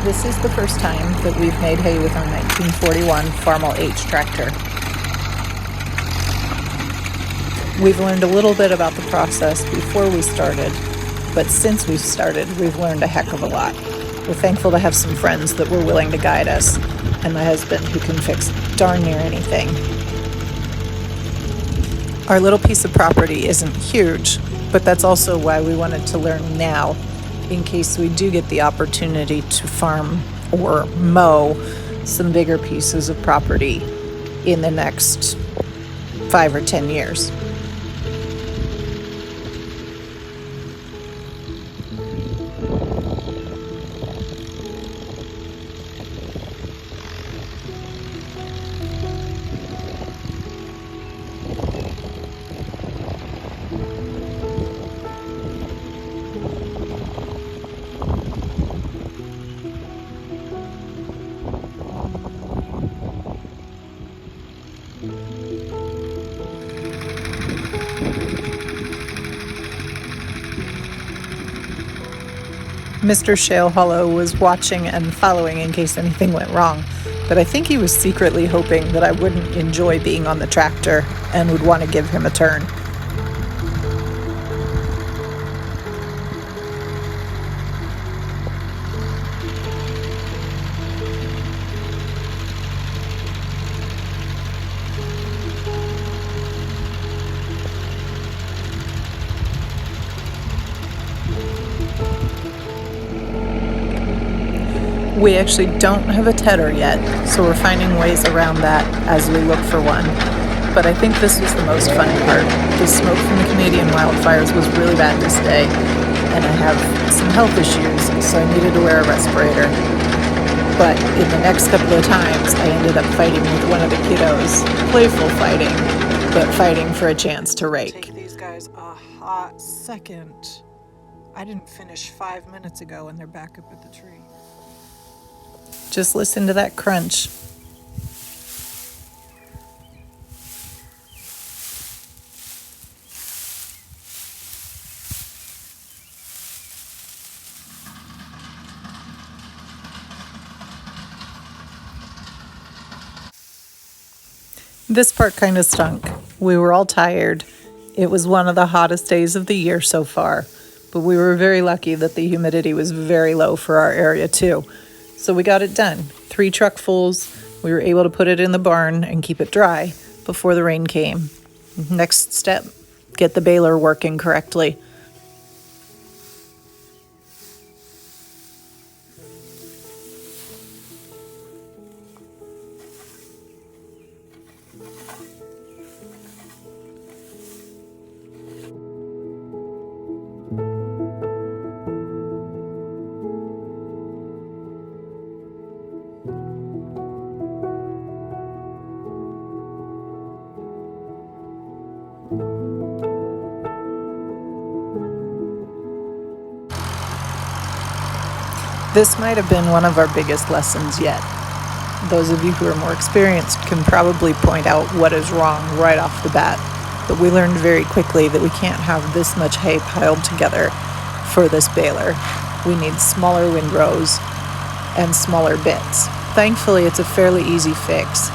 This is the first time that we've made hay with our 1941 Farmall H tractor. We've learned a little bit about the process before we started, but since we've started, we've learned a heck of a lot. We're thankful to have some friends that were willing to guide us, and my husband who can fix darn near anything. Our little piece of property isn't huge, but that's also why we wanted to learn now, in case we do get the opportunity to farm or mow some bigger pieces of property in the next 5 or 10 years. Mr. Shale Hollow was watching and following in case anything went wrong, but I think he was secretly hoping that I wouldn't enjoy being on the tractor and would want to give him a turn. We actually don't have a tedder yet, so we're finding ways around that as we look for one. But I think this was the most fun part. The smoke from the Canadian wildfires was really bad this day, and I have some health issues, so I needed to wear a respirator. But in the next couple of times, I ended up fighting with one of the kiddos. Playful fighting, but fighting for a chance to rake. Take these guys a hot second. I didn't finish 5 minutes ago, and they're back up at the tree. Just listen to that crunch. This part kind of stunk. We were all tired. It was one of the hottest days of the year so far, but we were very lucky that the humidity was very low for our area too. So we got it done. 3 truckfuls. We were able to put it in the barn and keep it dry before the rain came. Next step, get the baler working correctly. This might have been one of our biggest lessons yet. Those of you who are more experienced can probably point out what is wrong right off the bat, but we learned very quickly that we can't have this much hay piled together for this baler. We need smaller windrows and smaller bits. Thankfully, it's a fairly easy fix.